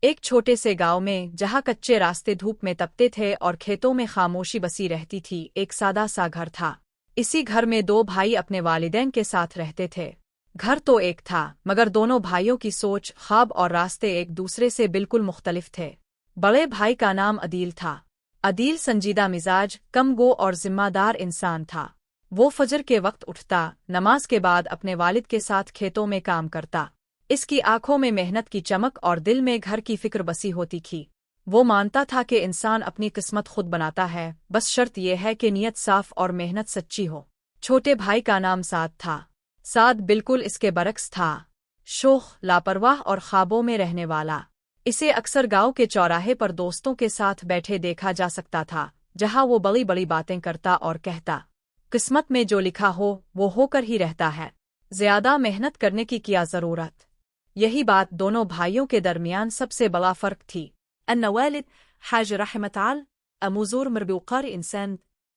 ایک چھوٹے سے گاؤں میں جہاں کچے راستے دھوپ میں تپتے تھے اور کھیتوں میں خاموشی بسی رہتی تھی، ایک سادہ سا گھر تھا۔ اسی گھر میں دو بھائی اپنے والدین کے ساتھ رہتے تھے۔ گھر تو ایک تھا، مگر دونوں بھائیوں کی سوچ، خواب اور راستے ایک دوسرے سے بالکل مختلف تھے۔ بڑے بھائی کا نام عدیل تھا۔ عدیل سنجیدہ مزاج، کم گو اور ذمہ دار انسان تھا۔ وہ فجر کے وقت اٹھتا، نماز کے بعد اپنے والد کے ساتھ کھیتوں میں کام کرتا۔ اس کی آنکھوں میں محنت کی چمک اور دل میں گھر کی فکر بسی ہوتی تھی۔ وہ مانتا تھا کہ انسان اپنی قسمت خود بناتا ہے، بس شرط یہ ہے کہ نیت صاف اور محنت سچی ہو۔ چھوٹے بھائی کا نام سعد تھا۔ سعد بالکل اس کے برعکس تھا، شوخ، لاپرواہ اور خوابوں میں رہنے والا۔ اسے اکثر گاؤں کے چوراہے پر دوستوں کے ساتھ بیٹھے دیکھا جا سکتا تھا، جہاں وہ بڑی بڑی باتیں کرتا اور کہتا، قسمت میں جو لکھا ہو وہ کر ہی رہتا ہے، زیادہ محنت کرنے کی کیا ضرورت۔ یہی بات دونوں بھائیوں کے درمیان سب سے بڑا فرق تھی۔ ان والد حاج رحمت آل اموزور مربوقار انسان،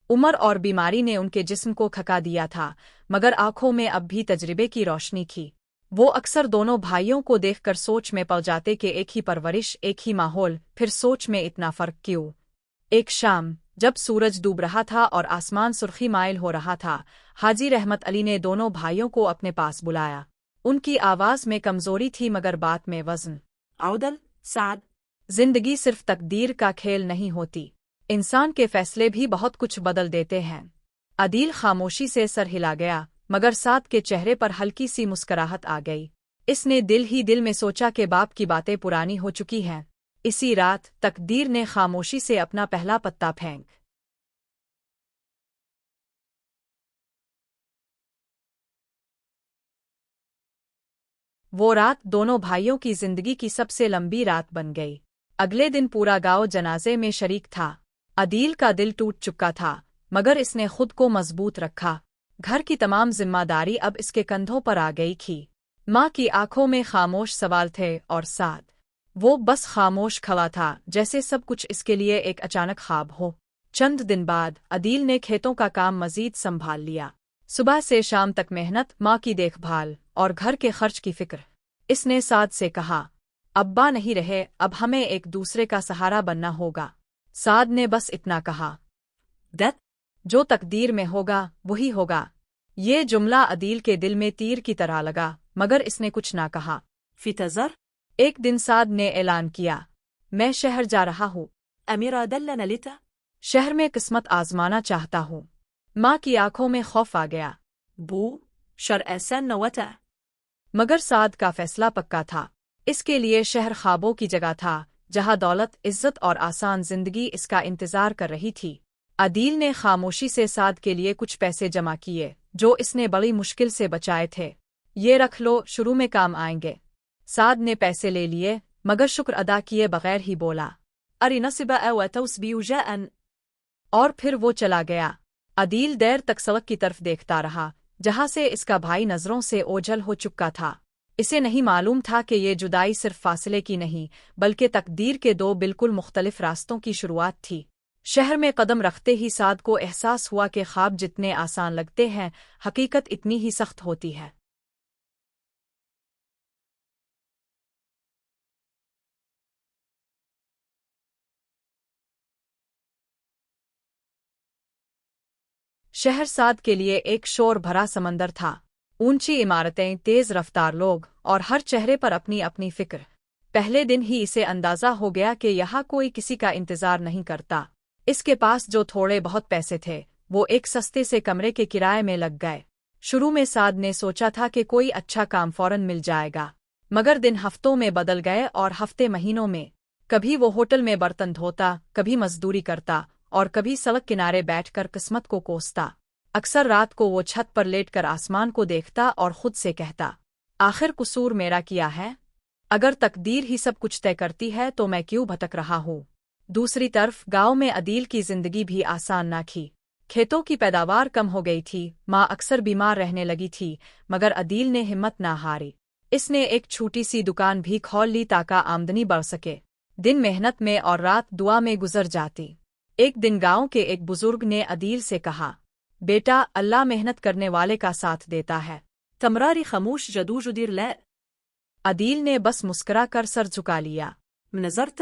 عمر اور بیماری نے ان کے جسم کو کھکا دیا تھا، مگر آنکھوں میں اب بھی تجربے کی روشنی تھی۔ وہ اکثر دونوں بھائیوں کو دیکھ کر سوچ میں پڑ جاتے کہ ایک ہی پرورش، ایک ہی ماحول، پھر سوچ میں اتنا فرق کیوں؟ ایک شام جب سورج ڈوب رہا تھا اور آسمان سرخی مائل ہو رہا تھا، حاجی رحمت علی نے دونوں بھائیوں کو اپنے پاس بلایا۔ ان کی آواز میں کمزوری تھی مگر بات میں وزن۔ عودل، سعد، زندگی صرف تقدیر کا کھیل نہیں ہوتی، انسان کے فیصلے بھی بہت کچھ بدل دیتے ہیں۔ عدیل خاموشی سے سر ہلا گیا، مگر سعد کے چہرے پر ہلکی سی مسکراہٹ آ گئی۔ اس نے دل ہی دل میں سوچا کہ باپ کی باتیں پرانی ہو چکی ہیں۔ اسی رات تقدیر نے خاموشی سے اپنا پہلا پتا پھینک۔ وہ رات دونوں بھائیوں کی زندگی کی سب سے لمبی رات بن گئی۔ اگلے دن پورا گاؤں جنازے میں شریک تھا۔ عدیل کا دل ٹوٹ چکا تھا، مگر اس نے خود کو مضبوط رکھا۔ گھر کی تمام ذمہ داری اب اس کے کندھوں پر آ گئی تھی۔ ماں کی آنکھوں میں خاموش سوال تھے اور سعد، وہ بس خاموش کھڑا تھا، جیسے سب کچھ اس کے لیے ایک اچانک خواب ہو۔ چند دن بعد عدیل نے کھیتوں کا کام مزید سنبھال لیا۔ صبح سے شام تک محنت، ماں کی دیکھ بھال اور گھر کے خرچ کی فکر۔ اس نے سعد سے کہا، ابا نہیں رہے، اب ہمیں ایک دوسرے کا سہارا بننا ہوگا۔ سعد نے بس اتنا کہا، جو تقدیر میں ہوگا وہی ہوگا۔ یہ جملہ عدیل کے دل میں تیر کی طرح لگا، مگر اس نے کچھ نہ کہا۔ فیتزر ایک دن سعد نے اعلان کیا، میں شہر جا رہا ہوں۔ امیرا دلنا لیتا، شہر میں قسمت آزمانا چاہتا ہوں۔ ماں کی آنکھوں میں خوف آ گیا۔ بو شرع سن نوتا، مگر سعد کا فیصلہ پکا تھا۔ اس کے لیے شہر خوابوں کی جگہ تھا، جہاں دولت، عزت اور آسان زندگی اس کا انتظار کر رہی تھی۔ عدیل نے خاموشی سے سعد کے لیے کچھ پیسے جمع کیے، جو اس نے بڑی مشکل سے بچائے تھے۔ یہ رکھ لو، شروع میں کام آئیں گے۔ سعد نے پیسے لے لیے، مگر شکر ادا کیے بغیر ہی بولا، اری نصب او توسبیو جاءن، اور پھر وہ چلا گیا۔ عدیل دیر تک سڑک کی طرف دیکھتا رہا، جہاں سے اس کا بھائی نظروں سے اوجھل ہو چکا تھا۔ اسے نہیں معلوم تھا کہ یہ جدائی صرف فاصلے کی نہیں، بلکہ تقدیر کے دو بالکل مختلف راستوں کی شروعات تھی۔ شہر میں قدم رکھتے ہی سعد کو احساس ہوا کہ خواب جتنے آسان لگتے ہیں، حقیقت اتنی ہی سخت ہوتی ہے۔ شہر سعد کے لیے ایک شور بھرا سمندر تھا، اونچی عمارتیں، تیز رفتار لوگ، اور ہر چہرے پر اپنی اپنی فکر۔ پہلے دن ہی اسے اندازہ ہو گیا کہ یہاں کوئی کسی کا انتظار نہیں کرتا۔ اس کے پاس جو تھوڑے بہت پیسے تھے، وہ ایک سستے سے کمرے کے کرائے میں لگ گئے۔ شروع میں سعد نے سوچا تھا کہ کوئی اچھا کام فوراً مل جائے گا، مگر دن ہفتوں میں بدل گئے اور ہفتے مہینوں میں۔ کبھی وہ ہوٹل میں برتن دھوتا، کبھی مزدوری کرتا، اور کبھی سڑک کنارے بیٹھ کر قسمت کو کوستا۔ اکثر رات کو وہ چھت پر لیٹ کر آسمان کو دیکھتا اور خود سے کہتا، آخر قصور میرا کیا ہے؟ اگر تقدیر ہی سب کچھ طے کرتی ہے تو میں کیوں بھٹک رہا ہوں؟ دوسری طرف گاؤں میں عدیل کی زندگی بھی آسان نہ تھی۔ کھیتوں کی پیداوار کم ہو گئی تھی، ماں اکثر بیمار رہنے لگی تھی، مگر عدیل نے ہمت نہ ہاری۔ اس نے ایک چھوٹی سی دکان بھی کھول لی تاکہ آمدنی بڑھ سکے۔ دن محنت میں اور رات دعا میں گزر جاتی۔ ایک دن گاؤں کے ایک بزرگ نے عدیل سے کہا، بیٹا، اللہ محنت کرنے والے کا ساتھ دیتا ہے۔ تمراری خاموش جدو جدیر لے۔ عدیل نے بس مسکرا کر سر جھکا لیا۔ نظرت؟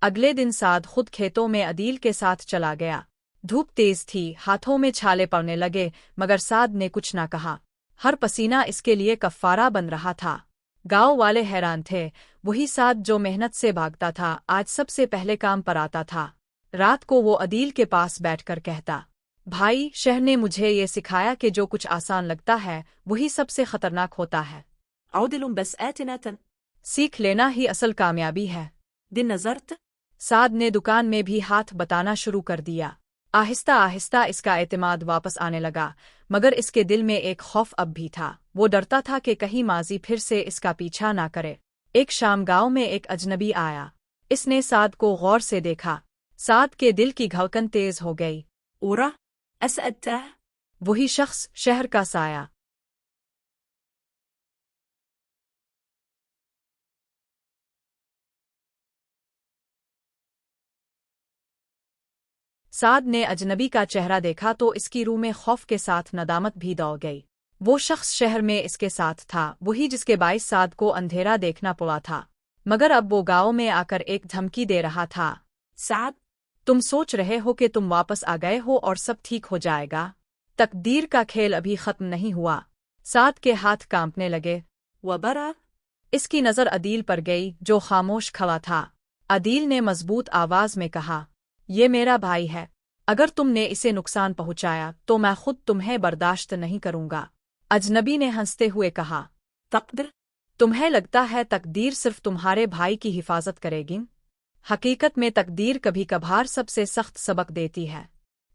اگلے دن سعد خود کھیتوں میں عدیل کے ساتھ چلا گیا۔ دھوپ تیز تھی، ہاتھوں میں چھالے پڑنے لگے، مگر سعد نے کچھ نہ کہا۔ ہر پسینہ اس کے لیے کفارہ بن رہا تھا۔ گاؤں والے حیران تھے، وہی سعد جو محنت سے بھاگتا تھا آج سب سے پہلے کام پر آتا تھا۔ رات کو وہ عدیل کے پاس بیٹھ کر کہتا، بھائی، شہر نے مجھے یہ سکھایا کہ جو کچھ آسان لگتا ہے وہی سب سے خطرناک ہوتا ہے۔ عدل بس آتنا سیکھ لینا ہی اصل کامیابی ہے۔ دن نظرت سعد نے دکان میں بھی ہاتھ بتانا شروع کر دیا۔ آہستہ آہستہ اس کا اعتماد واپس آنے لگا، مگر اس کے دل میں ایک خوف اب بھی تھا۔ وہ ڈرتا تھا کہ کہیں ماضی پھر سے اس کا پیچھا نہ کرے۔ ایک شام گاؤں میں ایک اجنبی آیا۔ اس نے سعد کو غور سے دیکھا۔ سعد کے دل کی دھڑکن تیز ہو گئی۔ اورا اسألته وہی شخص، شہر کا سایہ۔ سعد نے اجنبی کا چہرہ دیکھا تو اس کی روح میں خوف کے ساتھ ندامت بھی دوڑ گئی۔ وہ شخص شہر میں اس کے ساتھ تھا، وہی جس کے باعث سعد کو اندھیرا دیکھنا پڑا تھا، مگر اب وہ گاؤں میں آ کر ایک دھمکی دے رہا تھا۔ سعد، تم سوچ رہے ہو کہ تم واپس آ گئے ہو اور سب ٹھیک ہو جائے گا؟ تقدیر کا کھیل ابھی ختم نہیں ہوا۔ سعد کے ہاتھ کانپنے لگے۔ وبرا اس کی نظر عدیل پر گئی جو خاموش کھڑا تھا۔ عدیل نے مضبوط آواز میں کہا، یہ میرا بھائی ہے، اگر تم نے اسے نقصان پہنچایا تو میں خود تمہیں برداشت نہیں کروں گا۔ اجنبی نے ہنستے ہوئے کہا، تقدر تمہیں لگتا ہے تقدیر صرف تمہارے بھائی کی حفاظت کرے گی؟ حقیقت میں تقدیر کبھی کبھار سب سے سخت سبق دیتی ہے۔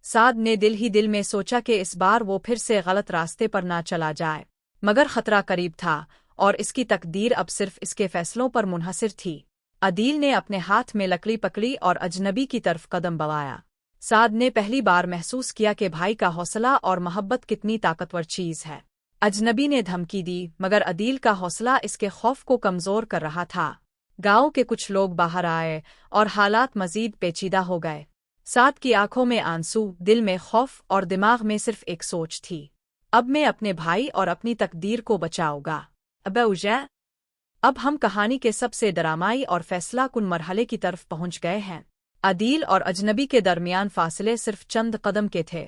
سعد نے دل ہی دل میں سوچا کہ اس بار وہ پھر سے غلط راستے پر نہ چلا جائے، مگر خطرہ قریب تھا اور اس کی تقدیر اب صرف اس کے فیصلوں پر منحصر تھی۔ عدیل نے اپنے ہاتھ میں لکڑی پکڑی اور اجنبی کی طرف قدم بڑھایا۔ سعد نے پہلی بار محسوس کیا کہ بھائی کا حوصلہ اور محبت کتنی طاقتور چیز ہے۔ اجنبی نے دھمکی دی، مگر عدیل کا حوصلہ اس کے خوف کو کمزور کر رہا تھا۔ گاؤں کے کچھ لوگ باہر آئے اور حالات مزید پیچیدہ ہو گئے۔ سعد کی آنکھوں میں آنسو، دل میں خوف اور دماغ میں صرف ایک سوچ تھی، اب میں اپنے بھائی اور اپنی تقدیر کو بچاؤں گا۔ اب ہم کہانی کے سب سے ڈرامائی اور فیصلہ کن مرحلے کی طرف پہنچ گئے ہیں۔ عدیل اور اجنبی کے درمیان فاصلے صرف چند قدم کے تھے۔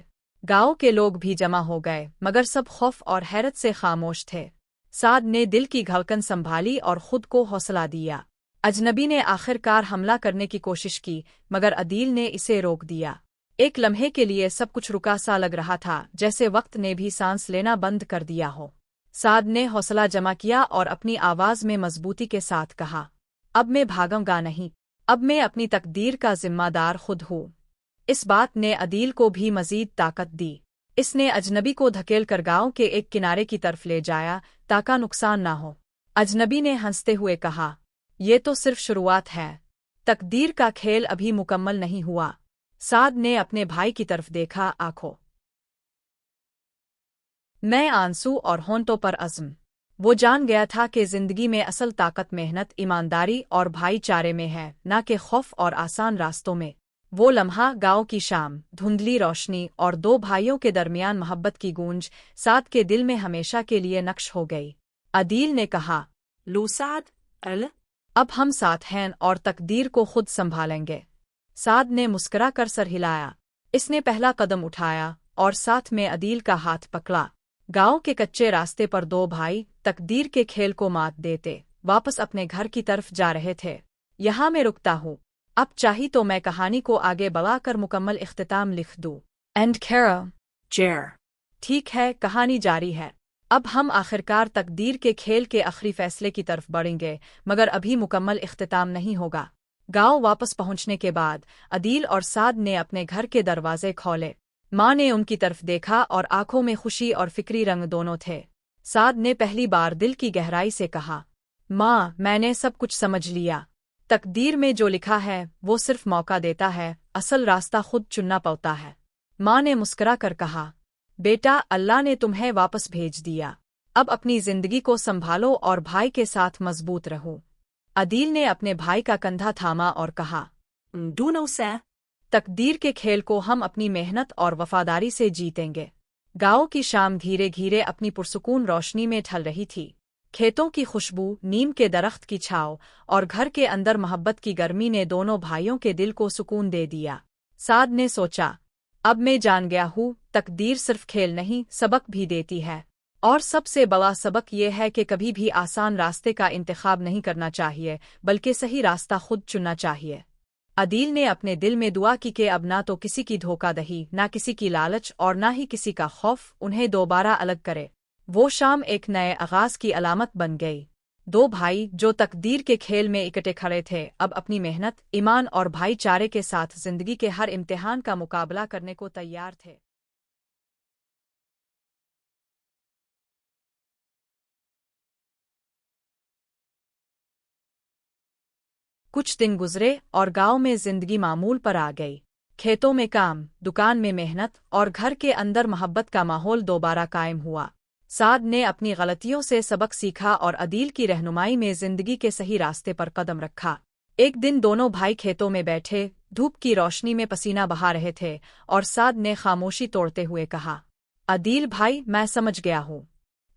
گاؤں کے لوگ بھی جمع ہو گئے، مگر سب خوف اور حیرت سے خاموش تھے۔ سعد نے دل کی دھڑکن سنبھالی اور خود کو حوصلہ دیا۔ اجنبی نے آخر کار حملہ کرنے کی کوشش کی، مگر عدیل نے اسے روک دیا۔ ایک لمحے کے لیے سب کچھ رکا سا لگ رہا تھا، جیسے وقت نے بھی سانس لینا بند کر دیا ہو۔ سعد نے حوصلہ جمع کیا اور اپنی آواز میں مضبوطی کے ساتھ کہا، اب میں بھاگوں گا نہیں، اب میں اپنی تقدیر کا ذمہ دار خود ہوں۔ اس بات نے عدیل کو بھی مزید طاقت دی۔ اس نے اجنبی کو دھکیل کر گاؤں کے ایک کنارے کی طرف لے جایا تاکہ نقصان نہ ہو۔ اجنبی نے ہنستے ہوئے کہا، یہ تو صرف شروعات ہے، تقدیر کا کھیل ابھی مکمل نہیں ہوا۔ سعد نے اپنے بھائی کی طرف دیکھا، آنکھوں میں آنسو اور ہونٹوں پر عزم۔ وہ جان گیا تھا کہ زندگی میں اصل طاقت محنت، ایمانداری اور بھائی چارے میں ہے، نہ کہ خوف اور آسان راستوں میں۔ وہ لمحہ، گاؤں کی شام، دھندلی روشنی اور دو بھائیوں کے درمیان محبت کی گونج، سعد کے دل میں ہمیشہ کے لیے نقش ہو گئی۔ عدیل نے کہا، لو سعد اب ہم ساتھ ہیں اور تقدیر کو خود سنبھالیں گے۔ سعد نے مسکرا کر سر ہلایا۔ اس نے پہلا قدم اٹھایا اور ساتھ میں عدیل کا ہاتھ پکڑا۔ گاؤں کے کچے راستے پر دو بھائی تقدیر کے کھیل کو مات دیتے واپس اپنے گھر کی طرف جا رہے تھے۔ یہاں میں رکتا ہوں، اب چاہی تو میں کہانی کو آگے بڑھا کر مکمل اختتام لکھ دوں۔ اینڈ چیئر ٹھیک ہے، کہانی جاری ہے۔ اب ہم آخرکار تقدیر کے کھیل کے آخری فیصلے کی طرف بڑھیں گے، مگر ابھی مکمل اختتام نہیں ہوگا۔ گاؤں واپس پہنچنے کے بعد عدیل اور سعد نے اپنے گھر کے دروازے کھولے۔ ماں نے ان کی طرف دیکھا اور آنکھوں میں خوشی اور فکری رنگ دونوں تھے۔ سعد نے پہلی بار دل کی گہرائی سے کہا، ماں، میں نے سب کچھ سمجھ لیا۔ تقدیر میں جو لکھا ہے وہ صرف موقع دیتا ہے، اصل راستہ خود چننا پڑتا ہے۔ ماں نے مسکرا کر کہا، بیٹا، اللہ نے تمہیں واپس بھیج دیا، اب اپنی زندگی کو سنبھالو اور بھائی کے ساتھ مضبوط رہو۔ عدیل نے اپنے بھائی کا کندھا تھاما اور کہا، تقدیر کے کھیل کو ہم اپنی محنت اور وفاداری سے جیتیں گے۔ گاؤں کی شام دھیرے دھیرے اپنی پرسکون روشنی میں ڈھل رہی تھی۔ کھیتوں کی خوشبو، نیم کے درخت کی چھاؤ اور گھر کے اندر محبت کی گرمی نے دونوں بھائیوں کے دل کو سکون دے دیا۔ سعد نے سوچا، اب میں جان گیا ہوں، تقدیر صرف کھیل نہیں، سبق بھی دیتی ہے، اور سب سے بڑا سبق یہ ہے کہ کبھی بھی آسان راستے کا انتخاب نہیں کرنا چاہیے، بلکہ صحیح راستہ خود چننا چاہیے۔ عدیل نے اپنے دل میں دعا کی کہ اب نہ تو کسی کی دھوکہ دہی، نہ کسی کی لالچ اور نہ ہی کسی کا خوف انہیں دوبارہ الگ کرے۔ وہ شام ایک نئے آغاز کی علامت بن گئی۔ دو بھائی جو تقدیر کے کھیل میں اکٹھے کھڑے تھے، اب اپنی محنت، ایمان اور بھائی چارے کے ساتھ زندگی کے ہر امتحان کا مقابلہ کرنے کو تیار تھے۔ کچھ دن گزرے اور گاؤں میں زندگی معمول پر آ گئی۔ کھیتوں میں کام، دکان میں محنت اور گھر کے اندر محبت کا ماحول دوبارہ قائم ہوا۔ سعد نے اپنی غلطیوں سے سبق سیکھا اور عدیل کی رہنمائی میں زندگی کے صحیح راستے پر قدم رکھا۔ ایک دن دونوں بھائی کھیتوں میں بیٹھے، دھوپ کی روشنی میں پسینہ بہا رہے تھے، اور سعد نے خاموشی توڑتے ہوئے کہا، عدیل بھائی، میں سمجھ گیا ہوں،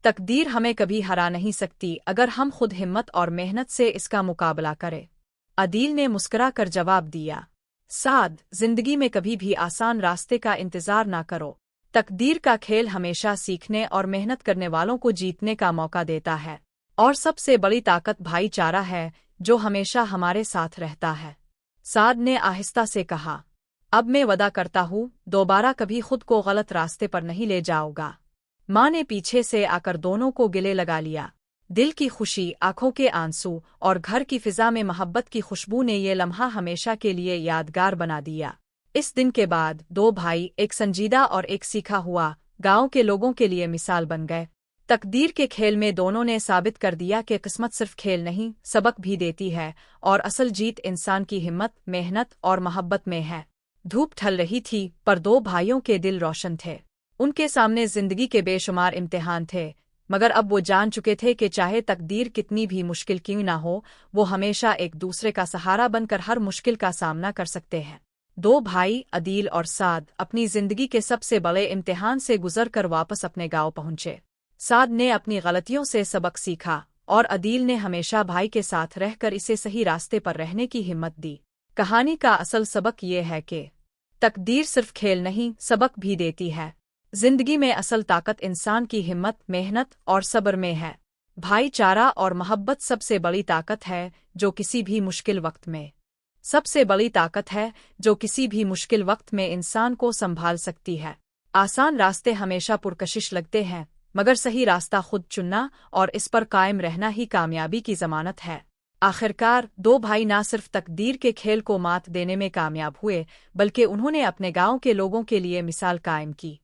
تقدیر ہمیں کبھی ہرا نہیں سکتی اگر ہم خود ہمت اور محنت سے اس کا مقابلہ کریں۔ عدیل نے مسکرا کر جواب دیا، سعد، زندگی میں کبھی بھی آسان راستے کا انتظار نہ کرو۔ تقدیر کا کھیل ہمیشہ سیکھنے اور محنت کرنے والوں کو جیتنے کا موقع دیتا ہے، اور سب سے بڑی طاقت بھائی چارہ ہے جو ہمیشہ ہمارے ساتھ رہتا ہے۔ سعد نے آہستہ سے کہا، اب میں وعدہ کرتا ہوں، دوبارہ کبھی خود کو غلط راستے پر نہیں لے جاؤ گا۔ ماں نے پیچھے سے آ کر دونوں کو گلے لگا لیا۔ دل کی خوشی، آنکھوں کے آنسو اور گھر کی فضا میں محبت کی خوشبو نے یہ لمحہ ہمیشہ کے لیے یادگار بنا دیا۔ اس دن کے بعد دو بھائی، ایک سنجیدہ اور ایک سیکھا ہوا، گاؤں کے لوگوں کے لیے مثال بن گئے۔ تقدیر کے کھیل میں دونوں نے ثابت کر دیا کہ قسمت صرف کھیل نہیں، سبق بھی دیتی ہے، اور اصل جیت انسان کی ہمت، محنت اور محبت میں ہے۔ دھوپ ڈھل رہی تھی، پر دو بھائیوں کے دل روشن تھے۔ ان کے سامنے زندگی کے بے شمار امتحان تھے، مگر اب وہ جان چکے تھے کہ چاہے تقدیر کتنی بھی مشکل کیوں نہ ہو، وہ ہمیشہ ایک دوسرے کا سہارا بن کر ہر مشکل کا سامنا کر سکتے ہیں۔ دو بھائی، عدیل اور سعد، اپنی زندگی کے سب سے بڑے امتحان سے گزر کر واپس اپنے گاؤں پہنچے۔ سعد نے اپنی غلطیوں سے سبق سیکھا، اور عدیل نے ہمیشہ بھائی کے ساتھ رہ کر اسے صحیح راستے پر رہنے کی ہمت دی۔ کہانی کا اصل سبق یہ ہے کہ تقدیر صرف کھیل نہیں، سبق بھی دیتی ہے۔ زندگی میں اصل طاقت انسان کی ہمت، محنت اور صبر میں ہے۔ بھائی چارہ اور محبت سب سے بڑی طاقت ہے جو کسی بھی مشکل وقت میں انسان کو سنبھال سکتی ہے۔ آسان راستے ہمیشہ پرکشش لگتے ہیں، مگر صحیح راستہ خود چننا اور اس پر قائم رہنا ہی کامیابی کی ضمانت ہے۔ آخرکار دو بھائی نہ صرف تقدیر کے کھیل کو مات دینے میں کامیاب ہوئے، بلکہ انہوں نے اپنے گاؤں کے لوگوں کے لیے مثال قائم کی۔